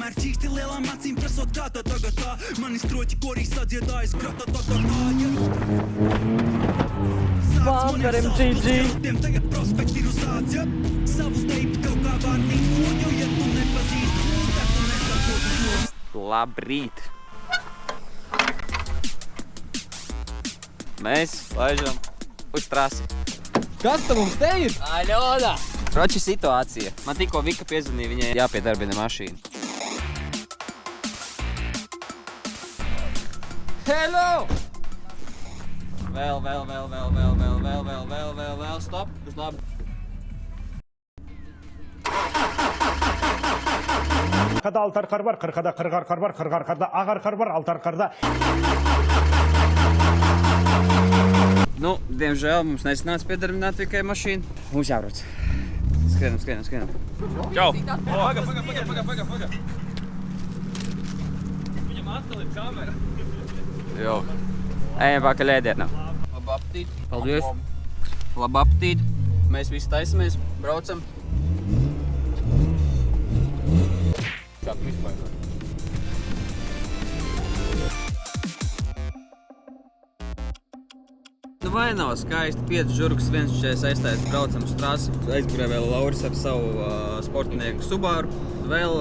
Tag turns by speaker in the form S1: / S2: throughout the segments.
S1: Tomēr čīsti lielām acīm prasot kā tā tagad tā. Mani stroķi korī sadziedājas grata tā.
S2: Vāverim GG.
S1: Tiem tagad prospekti ir uzāds, ja? Savu teipu kaut kā vārnīt loģu, ja tu nepazīsti mūtē, tu nesaproti to.
S3: Labrīt! Mēs laižam uz trasi.
S4: Kas tam mums te ir?
S3: Aļoda! Kroči situācija. Man tikko Vika piezvanīja, viņai jāpiedarbina mašīna. Hello! Vēl, stop, būs labi.
S5: Arkada alt arkar var, kırkada kırk arkar var, kırk arkada ağ arkar var, alt arkarda.
S3: Nu, diemžēl mums nesanāca piedarbināt tikai mašīnu. Mums jābrauc. Skrienam.
S6: Čau! Paga! Viņam atkal ir kamera.
S3: Jo. Ejam pakaļ ēdienam. Labu aptīti. Paldies. Labu aptīti. Mēs visi taisamies, braucam. Sāk vispār. Nu vai nav skaisti, 5 žurgas, 1.40 aizstājas, braucam uz trasi. Aizgurē vēl Lauris ar savu sportinieku Subaru. Vēl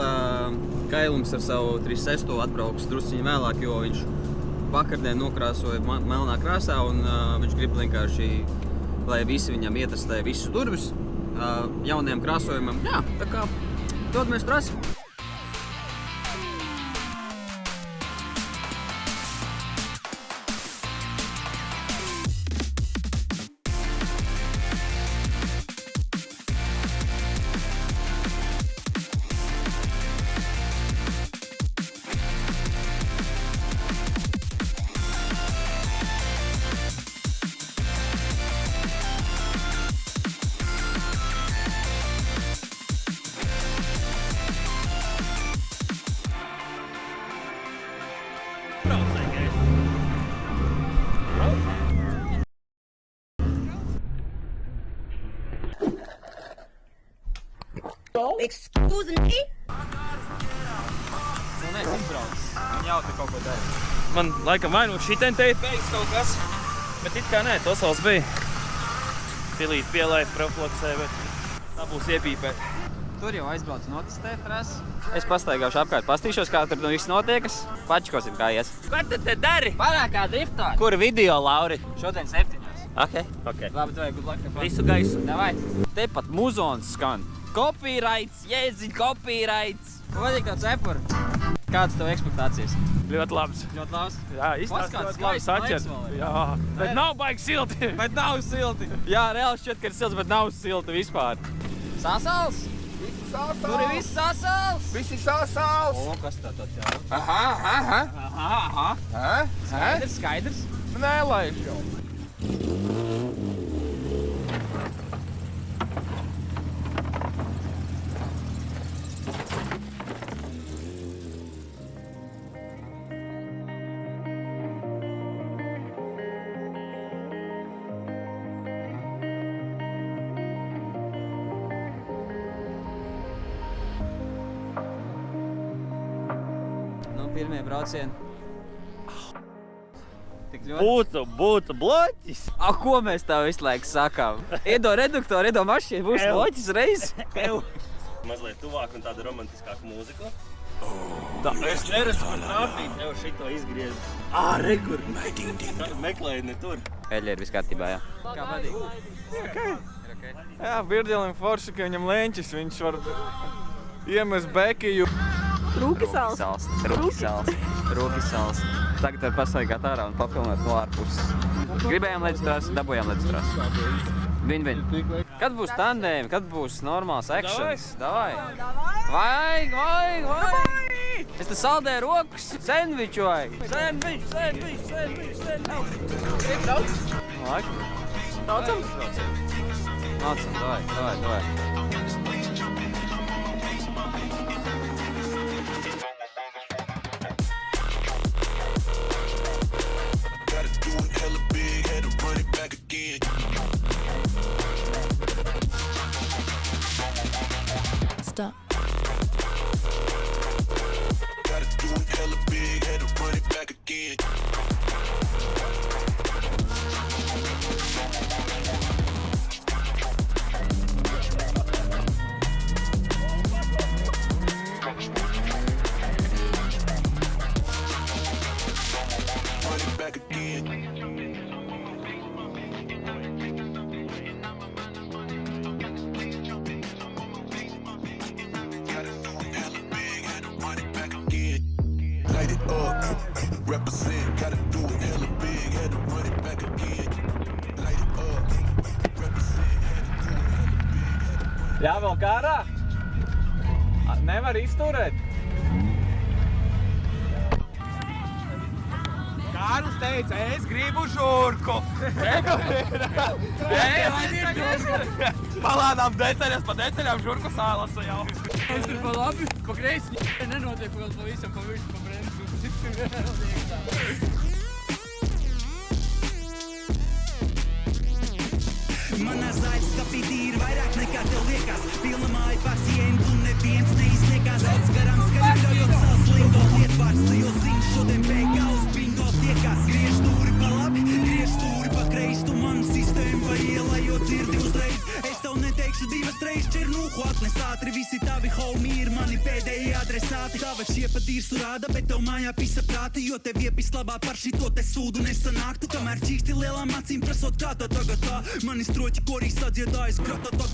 S3: Kailums ar savu 36. atbrauks drusciņu vēlāk, jo viņš vakardien nokrāsoja melnā krāsā un viņš grib vienkārši, lai visi viņam ietestē visus durvis jaunajam krāsojumam. Jā, tā kā dodamies trasi.
S7: Excuse me?
S3: Nu, nes izbrauc. Man jau te kaut ko dara.
S6: Man laikam vai nu šitien te ir beigas kaut kas, bet it kā nē, tos vēl bija. Pilīt pielaid profilaksē, bet tā būs iepīpēt.
S3: Tur jau aizbrauc un otestē trasi. Es pastaigāšu apkārt, pastīšos, kā tur viss notiekas. Pačkosim, kā ies.
S6: Ko tu te dari?
S3: Pārākā driftā.
S6: Kur video, Lauri?
S3: Šodien 7.
S6: Ok.
S3: Labi, tev good luck.
S6: Visu gaisu.
S3: Davai. Tepat muzons skan. Copyrights, jēdziņ, copyrights. Vajag tāds epur. Kādas tev ekspektācijas?
S6: Ļoti labs.
S3: Ļoti labs.
S6: Jā, izstāst ļoti labi saķert. Jā, bet nav baigi silti.
S3: Bet nav silti. Jā, reāli šķiet, ka ir silts, bet nav silti vispār. Sasals? Tur ir viss sasals.
S4: Visi sasals.
S3: O, kas tā tad jau?
S4: Aha.
S3: Skaidrs.
S4: Nelaiž jau.
S3: Pirmie braucieni. Tik ļoti.
S6: Būtu bloķis.
S3: Ko mēs tā visu laiku sakām? Iedo reduktoru, iedo mašīnu, būs bloķis reiz.
S6: Mazliet tuvāk un tāda romantiskāka mūzika. Tā, es neredzu, kur trāpīt, jau šito izgriezu. Rekur. Meklēju ne tur.
S3: Eļļa ir viss kārtībā, jā. Kā patīk?
S4: Jā, Birdielim forši, ka viņam leņķis, viņš var iemest bekiju.
S2: Rūki salst.
S3: Rūki salst. Tagad var pastaigāt ārā un papilnēt no ārpuses. Gribējām līdz trasi, dabūjām līdz trasi. Win-win. Kad būs tandēmi, kad būs normāls actions? Davai. Vajag. Es te saldēju rokas. Sandviču vajag. Sandvič. Grib daudz? Laik. Daudzam? Nācam, davai.
S7: Stop. Represent, gotta do it hella big, had to run it back again. Light it up. Represent, had to do it hella big.
S4: Jā, vēl kārā? Nevar izturēt. Kārlis teica, es gribu žurku. Palādām detaļas, pa detaļām žurku sālasa jau.
S8: Es tur pa labi, pa kreisi nenotiek vēl pa visam, pa visu, pa bremsu.
S1: Manā zāļas kapītī ir vairāk nekā tev liekas. Pilna māja pacientu un neviens neizliekās. Daudz garām skaļi ļaujot savs lingo lietvārds. Tu jau zini, šodien beigā uz bingo tiekās. Griež stūri pa labi, griež stūri pa kreisi. Tu manu sistēmu pa ielējot dzirdi uzreiz. Es tev neteikšu divas reizes černūhu atnes ātri. Visi tavi homie ir mani pēdējie adresāti. Tava šiepa dīrsu rāda, bet tev mājā pisa prāti. Jo tev iepis labā par šito te sūdu nesanāktu. Kamēr čīksti lielām acīm prasot kā tā tagad tā. Mani stroķi korīs sadziedājas grata tā.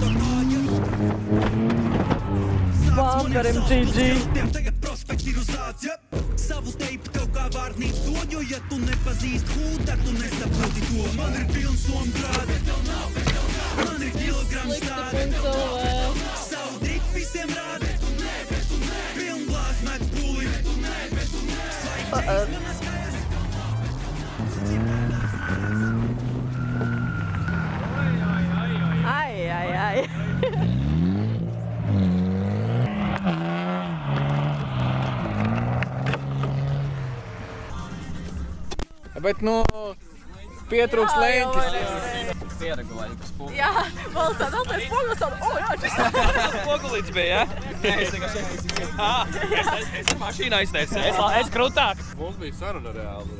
S2: Vāverim GG.
S1: Tagad prospekti ir uzāds, ja? Savu teipu tev kā vārnīts dod, jo ja tu nepazīst hūdu, tad tu nesaproti to. Man ir pilns omgrādi, man ir kilograms tādi. Savu dripu visiem rādi, piln glāz met puli. Svaigi manas kājas.
S2: Ai.
S4: Bet, pietrūks leņķis.
S3: Pieregulēju, kas pūk.
S2: Jā, vēl tādā pēc pogas tāda, jā, šis
S4: Spogulīts bija, ja?
S3: Es tikai šeit
S6: Es mašīnā izteicu.
S3: Es krūtāk.
S9: Mums bija saruna reāli.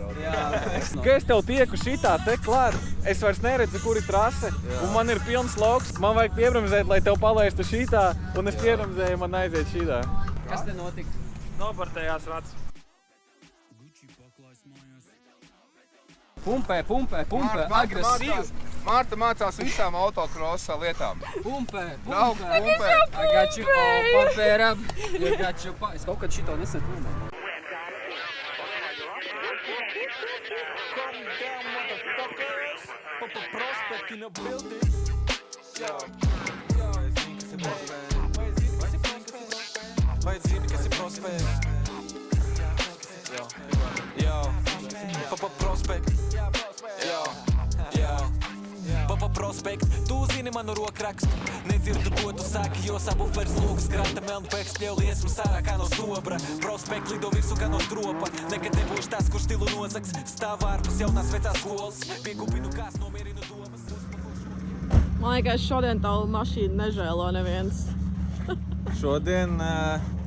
S4: Ka es tev tieku šitā te klāt, es vairs neredzu, kur ir trase, un man ir pilns lauks. Man vajag piebremzēt, lai tev palaistu šitā, un es piebremzēju, man aiziet šitā.
S3: Kas te notika?
S9: Nopartējās rats.
S3: Pumpē, agresīvi.
S9: Mārta mācās visām autokrosa lietām.
S3: Pumpē.
S9: Braukt, pumpē.
S3: I got you all pumped up. You got you Es kaut kad šito nesen filmēju.
S7: Vai zini, kas ir prospekt? Papa prospekt. Papa prospekt. Tu zini manu rokrakstu. Nedzirdu, ko tu saki, jo sabufers lūgas granta melnu pēks pļauj liesmu sārā kā no stobra. Prospekt lido virsū kā no stropa. Nekad nebūšu tas, kurš stilu nozaks. Stāv ārpus jaunās vecās skolas. Piekupinu kās, nomierinu domas.
S2: Man liekas, šodien tavu mašīnu nežēlo neviens.
S4: Šodien,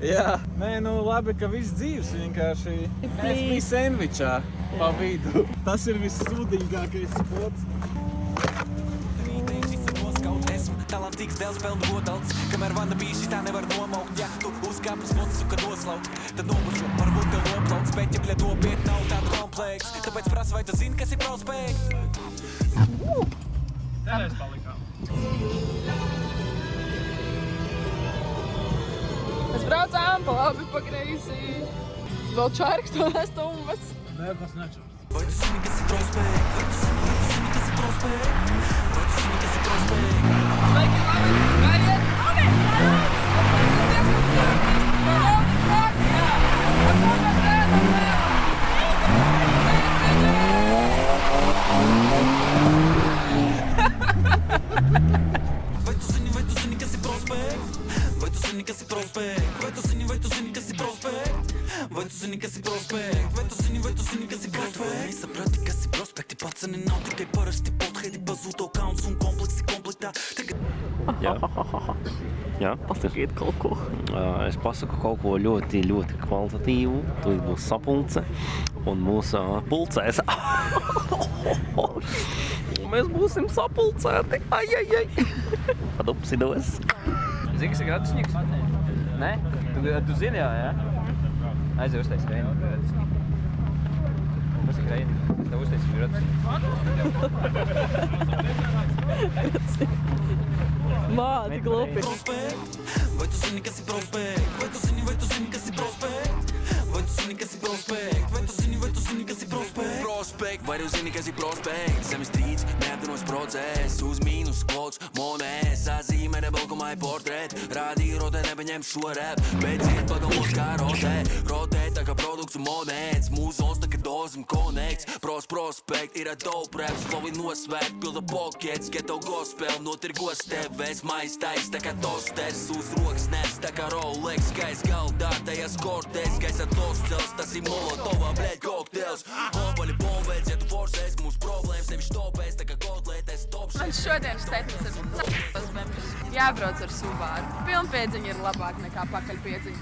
S4: jā. Nē, labi, ka viss dzīves vienkārši. Es biju sandvičā pa vidu. Tas ir vissūdīgākais spots.
S7: Talantīgs dēls pelnu godalds. Kamēr vana bija šitā nevar nomaukt. Ja tu uzkāp uz mocu, ka noslaukt, tad nobušo, varbūt tev noplauks. Bet ja bļa dobiet nav tāda kompleks. Tāpēc prasa, vai tu zini, kas ir prospekt?
S9: Tereiz palikām.
S2: Mēs braucām pa labi, pa kreisi. Vēl čārks to nestumbas.
S9: Nē, tas nečurs.
S7: Vai tu zini, kas ir prospekt? Vai tu zini, kas ir prospekt? Vai tu zini, kas ir prospekt?
S2: Sveiki, labi! Gaiet! Labi!
S7: Vai tu zini, kas ir prospekt? Vai tu zini, kas ir prospekt? Vai tu zini, kas ir prospekt? Vai tu zini, kas ir prospekt? Vai tu zini, kas ir prospekt? Nesaprati, kas ir prospekti, paceni nav tikai parasti pothedi, bazūto kauns un kompleksi komplektā.
S6: Jā.
S2: Pasakiet kaut ko.
S6: Es pasaku kaut ko ļoti, ļoti kvalitatīvu. Tur būs sapulce un mūs pulcēs. Mēs būsim sapulcēti. Ai. Padupsidos.
S3: Zini, kas ir gratisņiks? Nē? Tu zini jā? Aizēj uztais kreini gratisņiku. Kas ir kreini? Es tev uztaisīšu gratisņiku.
S2: Māti glupi.
S7: Vai tu zini, kas ir prospekt? Vai tu zini, kas ir prospekt? Vai tu zini, kas ir prospekt? Vai tu zini, kas ir prospekts? Zemestrīts, neapvienots process. Uz mīnus, klots, monēs. Sazīmē nebalkumāja portrēt. Rādīja rotē, nepaņem šo rap. Bet ciet pagalvos kā rotē. Rotē tā kā produkts un monēts. Mūzons tā kā dozim konekts. Prospekt ir a dope raps. Flow ir nosvērt, pilda pockets. Geto gospel, notirgos tevēs. Mais tais tā kā tosters. Uz rokas nes tā kā Rolex. Skais galdā, tajās kortēs. Skais ar tostels, tas ir molotovā, bļēt, kokteils. Obaļi bombēts, ja tu forsēs. Mūs problēmas tevi štopēs, tā kā kotlētēs topšēs.
S2: Man šodienas teikums ir n***as membrs. Jābrauc ar Subaru. Pilnpiedziņa ir labāk nekā pakaļpiedziņa.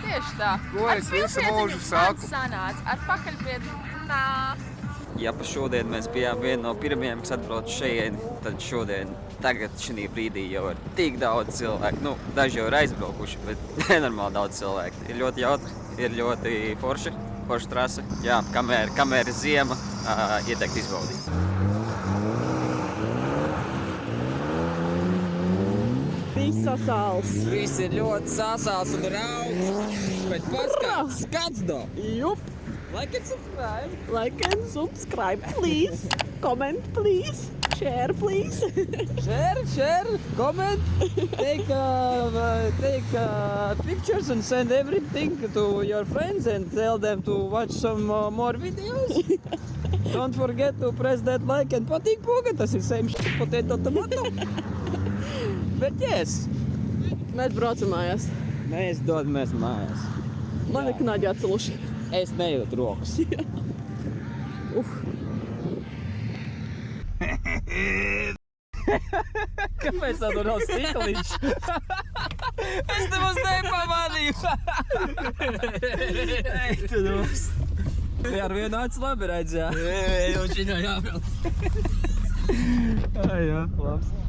S2: Tieši tā.
S9: Ko es visu mūžu saku?
S2: Man sanāca. Ar pakaļpiedziņu nā.
S3: Ja pa šodien mēs bijām viena no pirmajiem, kas atbrauc šejieni, tad šodien, tagad šī brīdī jau ir tik daudz cilvēku. Nu, daži jau ir aizbraukuši, bet nenormāli daudz cilvēku. Ir ļoti jautri, ir ļoti forša trase. Jā, kamēr ir ziema, ieteikt izbaudīt.
S10: Viss sasāls.
S3: Viss ir ļoti sasāls un rauds, bet pats skats do.
S10: Jup.
S3: Like and subscribe.
S10: Like and subscribe, please. Comment, please. Share, please.
S3: Share, comment, take pictures and send everything to your friends and tell them to watch some more videos. Don't forget to press that like and patīk poga, tas ir same shit, potato, tomato. Bet yes.
S10: Mēs braucam mājās.
S3: Mēs dodamies mājās.
S10: Man ir knāģi atceluši.
S3: Es nejūtu rokas. Kāpēc tā tur nav stikliņš? Es nemaz nepamanīju. Ei, tu dos. Ar vienu acu labi redz, jā. Jau šī nav jābrauc. Jā, labs.